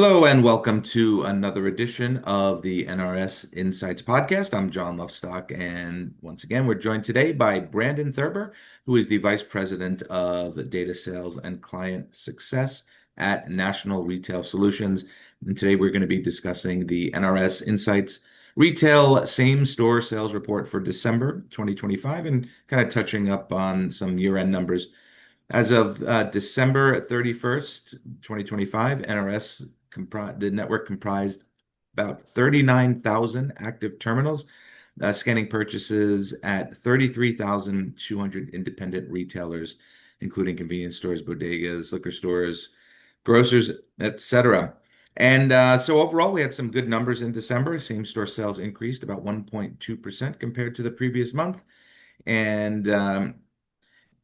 Hello and welcome to another edition of the NRS Insights podcast. I'm John Lovestock, and once again, we're joined today by Brandon Thurber, who is the Vice President of Data Sales and Client Success at National Retail Solutions. And today we're going to be discussing the NRS Insights Retail Same Store Sales Report for December 2025 and kind of touching up on some year-end numbers. As of December 31st, 2025, the network comprised about 39,000 active terminals, scanning purchases at 33,200 independent retailers, including convenience stores, bodegas, liquor stores, grocers, etc. And so overall, we had some good numbers in December. Same store sales increased about 1.2% compared to the previous month. And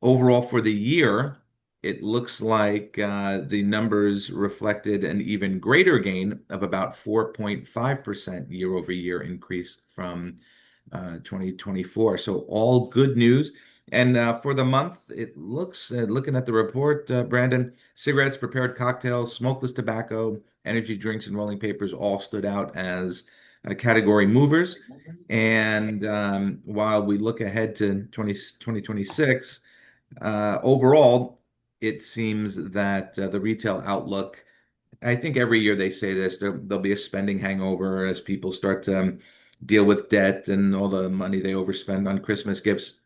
overall, for the year, it looks like the numbers reflected an even greater gain of about 4.5% year over year increase from 2024. So all good news. And for the month, it looks, looking at the report, Brandon, cigarettes, prepared cocktails, smokeless tobacco, energy drinks, and rolling papers all stood out as category movers. And while we look ahead to 2026, overall, it seems that the retail outlook, I think every year they say this, there'll be a spending hangover as people start to deal with debt and all the money they overspend on Christmas gifts.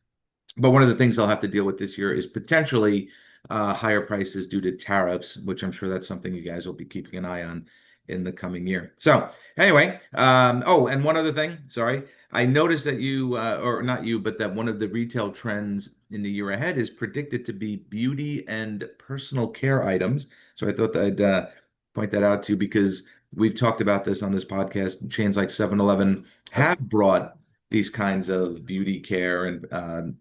But one of the things they'll have to deal with this year is potentially higher prices due to tariffs, which I'm sure that's something you guys will be keeping an eye on in the coming year. So anyway, oh, and one other thing, sorry. I noticed that you, or not you, but that one of the retail trends in the year ahead is predicted to be beauty and personal care items. So I thought that I'd point that out to you because we've talked about this on this podcast. Chains like 7-Eleven have brought these kinds of beauty care and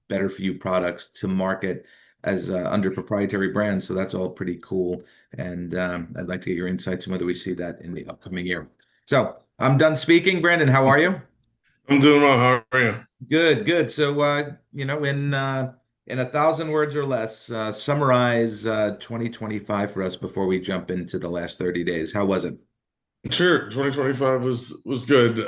better for you products to market as under proprietary brands. So that's all pretty cool. And I'd like to get your insights on whether we see that in the upcoming year. So I'm done speaking. Brandon, how are you? I'm doing well. How are you? Good, good. So in a thousand words or less, summarize 2025 for us before we jump into the last 30 days. How was it? Sure. 2025 was good.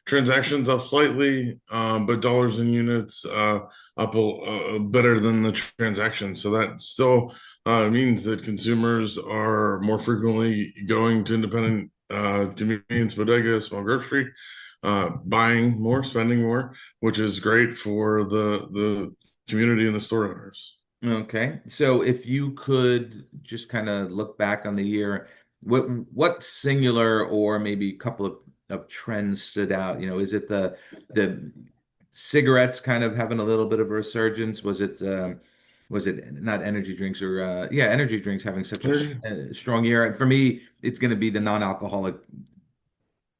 Transactions up slightly, but dollars and units up better than the transactions. So that still means that consumers are more frequently going to independent convenience bodegas, small grocery, buying more, spending more, which is great for the community and the store owners. Okay. So if you could just kind of look back on the year, what singular or maybe a couple of trends stood out? Is it the cigarettes kind of having a little bit of a resurgence? Was it not energy drinks or yeah, energy drinks having such a Energy. strong year? And for me, it's going to be the non-alcoholic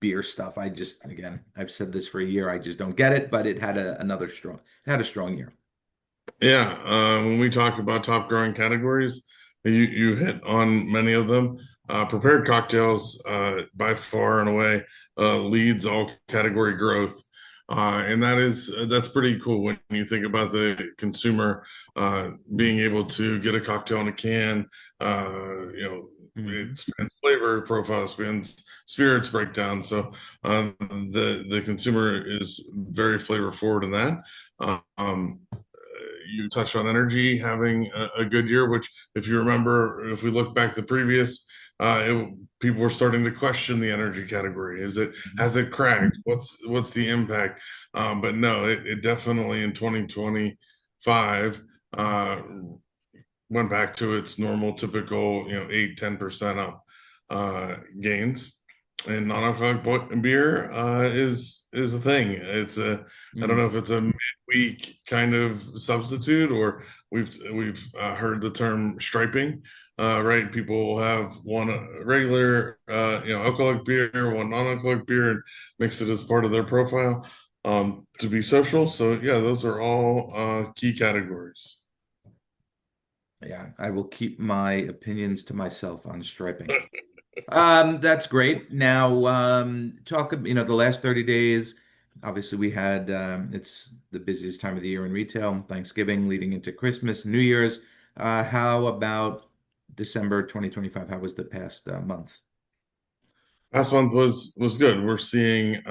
beer stuff. I just again, I've said this for a year, I just don't get it, but it had a strong year. Yeah, when we talk about top growing categories, you hit on many of them. Prepared cocktails, by far and away, leads all category growth, and that's pretty cool when you think about the consumer being able to get a cocktail in a can. It Mhm. spans flavor profile, spans spirits breakdown. So the consumer is very flavor forward in that. You touched on energy having a good year, which, if you remember, if we look back the previous, people were starting to question the energy category. Has it cracked? What's the impact? But no, it definitely in 2025 went back to its normal, typical, 8-10% up gains. And beer is a thing. I don't know if it's a midweek kind of substitute, or we've heard the term striping. Right, people will have one regular alcoholic beer, one non-alcoholic beer, and mix it as part of their profile to be social. So yeah, those are all key categories. Yeah, I will keep my opinions to myself on striping. That's great. Now, the last 30 days, obviously we had, it's the busiest time of the year in retail, Thanksgiving leading into Christmas, New Year's. How about December 2025? How was the past month? Past month was good. We're seeing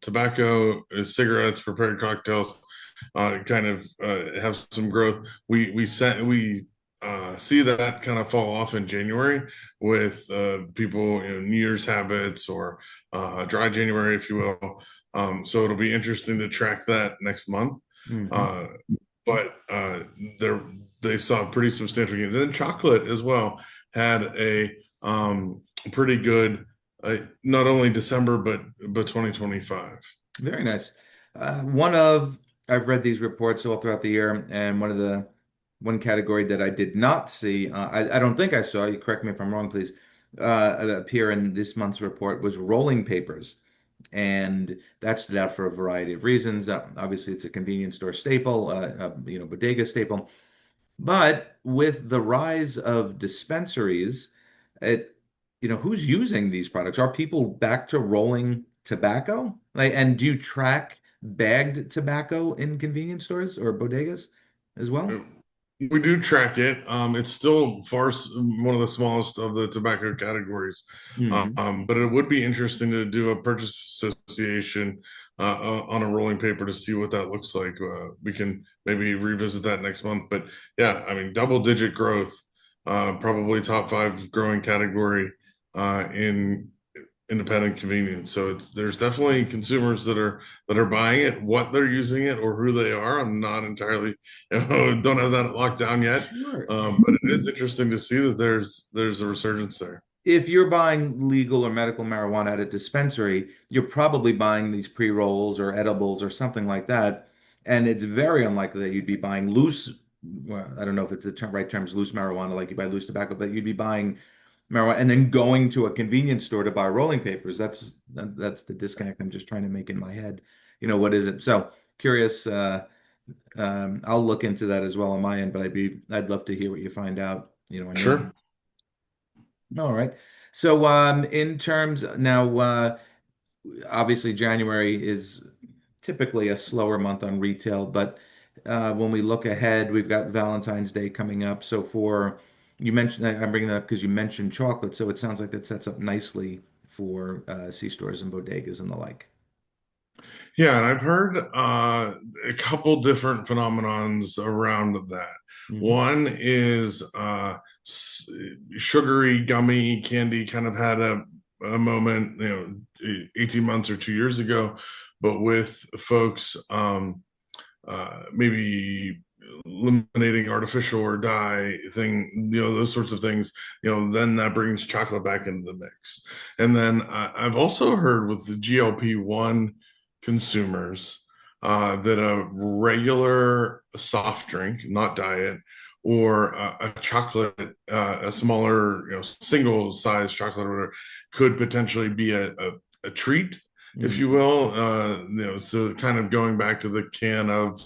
tobacco, cigarettes, prepared cocktails, kind of have some growth. We see that kind of fall off in January with people, New Year's habits or dry January, if you will. So it'll be interesting to track that next month. Hmm. Uh, but there they saw pretty substantial gains. And then chocolate as well had a pretty good not only December but 2025. Very nice. One of I've read these reports all throughout the year, and one category that I did not see, I don't think I saw, you correct me if I'm wrong, please, appear in this month's report was rolling papers. And that stood out for a variety of reasons. Obviously, it's a convenience store staple, bodega staple. But with the rise of dispensaries, it, who's using these products? Are people back to rolling tobacco? Like, and do you track bagged tobacco in convenience stores or bodegas as well? We do track it. It's still one of the smallest of the tobacco categories. Hmm. But it would be interesting to do a purchase association on a rolling paper to see what that looks like. We can maybe revisit that next month. But yeah, I mean, double-digit growth, probably top five growing category in independent convenience. So there's definitely consumers that are buying it. What they're using it or who they are, I'm not entirely, don't have that locked down yet. Sure. But it is interesting to see that there's a resurgence there. If you're buying legal or medical marijuana at a dispensary, you're probably buying these pre-rolls or edibles or something like that. And it's very unlikely that you'd be buying loose, well, I don't know if it's the right term is loose marijuana, like you buy loose tobacco, but you'd be buying marijuana and then going to a convenience store to buy rolling papers. That's the disconnect I'm just trying to make in my head. What is it? So curious. I'll look into that as well on my end, but I'd love to hear what you find out, on your end. Sure. All right. So, in terms now, obviously January is typically a slower month on retail, but when we look ahead, we've got Valentine's Day coming up. So, you mentioned, I'm bringing that up because you mentioned chocolate, so it sounds like that sets up nicely for C-stores and bodegas and the like. Yeah, and I've heard a couple different phenomenons around that. Hmm. One is sugary gummy candy kind of had a moment, 18 months or 2 years ago, but with folks maybe eliminating artificial or dye thing, those sorts of things, then that brings chocolate back into the mix. And then I've also heard with the GLP-1 consumers that a regular soft drink, not diet, or a chocolate, a smaller, single size chocolate or whatever, could potentially be a treat, if you Hmm. will. So kind of going back to the can of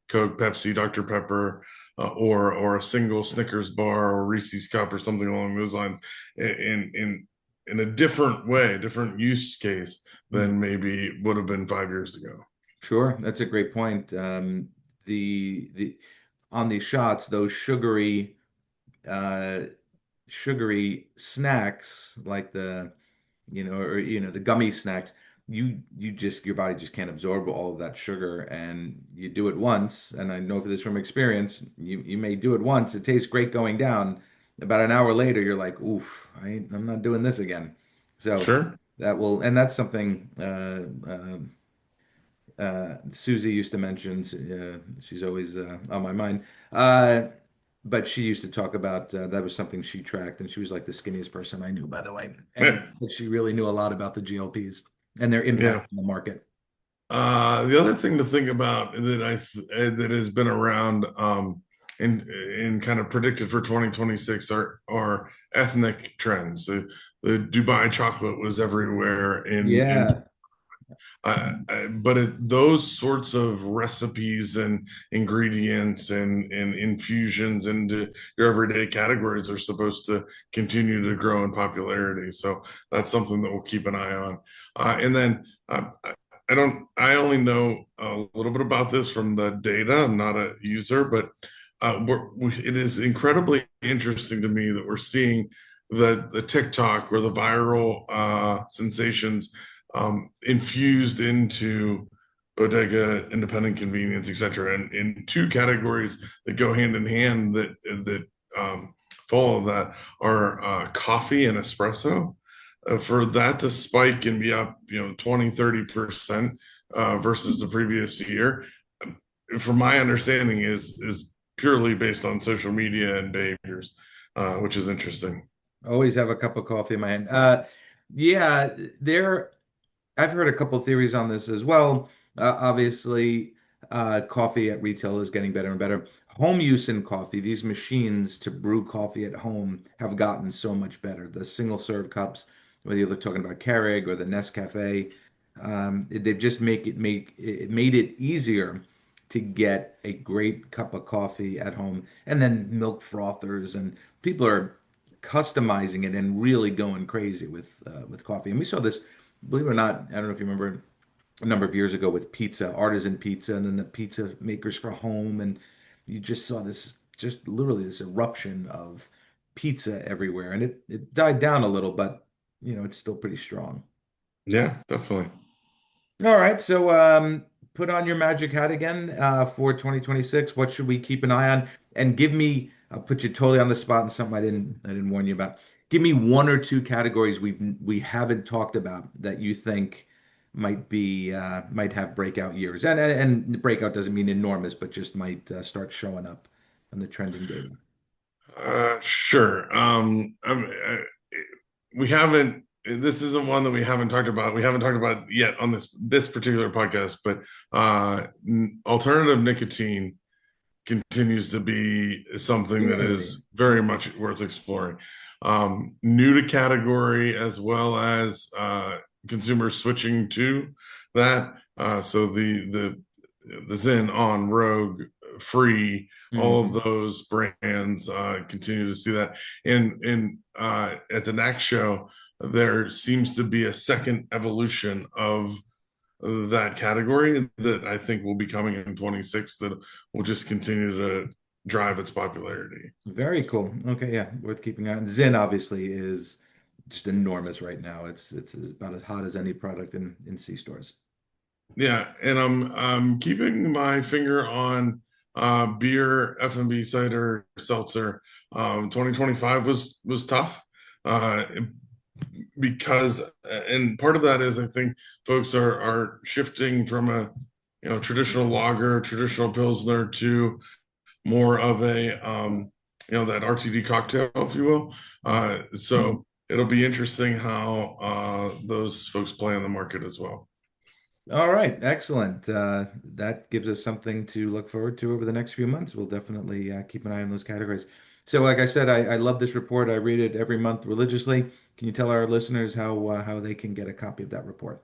Coke, Pepsi, Dr. Pepper, or a single Snickers bar or Reese's cup or something along those lines, in a different way, different use case than maybe would have been 5 years ago. Sure, that's a great point. The on these shots, those uh, sugary snacks like the gummy snacks, you just your body just can't absorb all of that sugar, and you do it once, and I know for this from experience, you may do it once, it tastes great going down. About an hour later, you're like, oof, I'm not doing this again. So Sure. and that's something Susie used to mention. She's always on my mind. Uh, but she used to talk about that was something she tracked, and she was like the skinniest person I knew, by the way. And Yeah. but she really knew a lot about the GLPs and their impact Yeah. on the market. The other thing to think about that has been around and kind of predicted for 2026 are ethnic trends. The Dubai chocolate was everywhere in Yeah, but those sorts of recipes and ingredients and infusions into your everyday categories are supposed to continue to grow in popularity. So that's something that we'll keep an eye on. And then I only know a little bit about this from the data. I'm not a user, but it is incredibly interesting to me that we're seeing the TikTok or the viral sensations infused into bodega, independent convenience, etc. And in two categories that go hand in hand that follow that are coffee and espresso. For that to spike and be up, 20-30% versus the previous year, from my understanding, is purely based on social media and behaviors, which is interesting. Always have a cup of coffee in my hand. Yeah, there. I've heard a couple theories on this as well. Obviously, coffee at retail is getting better and better. Home use in coffee, these machines to brew coffee at home have gotten so much better. The single serve cups, whether you're talking about Keurig or the Nescafe, they've just make it made it easier to get a great cup of coffee at home. And then milk frothers, and people are customizing it and really going crazy with coffee. And we saw this, believe it or not, I don't know if you remember a number of years ago with pizza, artisan pizza, and then the pizza makers for home, and you just saw this, just literally this eruption of pizza everywhere, and it died down a little, but it's still pretty strong. Yeah, definitely. All right, so put on your magic hat again for 2026. What should we keep an eye on? And give me, I'll put you totally on the spot and something I didn't warn you about. Give me one or two categories we haven't talked about that you think might have breakout years. And breakout doesn't mean enormous, but just might start showing up on the trending data. Sure. We haven't. This isn't one that we haven't talked about. We haven't talked about yet on this particular podcast. But alternative nicotine continues to be something that Really? is very much worth exploring. New to category as well as consumers switching to that. So the Zyn, On, Rogue, Free, all of Mhm. those brands continue to see that. And at the next show, there seems to be a second evolution of that category that I think will be coming in 26 that will just continue to drive its popularity. Very cool. Okay, yeah, worth keeping an eye on. Zyn obviously is just enormous right now. It's about as hot as any product in C stores. Yeah, and I'm keeping my finger on beer, F&B, cider, seltzer. 2025 was tough uh, because, and part of that is I think folks are shifting from a traditional lager, traditional pilsner to more of a that RTD cocktail, if you will. So it'll be interesting how those folks play on the market as well. All right, excellent. That gives us something to look forward to over the next few months. We'll definitely keep an eye on those categories. So, like I said, I love this report. I read it every month religiously. Can you tell our listeners how they can get a copy of that report?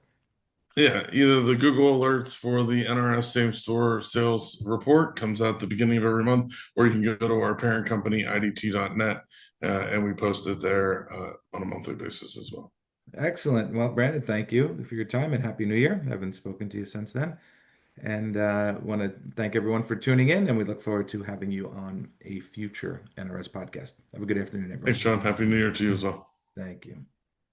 Yeah, either the Google alerts for the NRS same store sales report comes out the beginning of every month, or you can go to our parent company, IDT.net, and we post it there on a monthly basis as well. Excellent. Well, Brandon, thank you for your time and Happy New Year. I haven't spoken to you since then. And want to thank everyone for tuning in, and we look forward to having you on a future NRS podcast. Have a good afternoon, Thanks, everyone. John. Happy New Year to you as well. Thank you.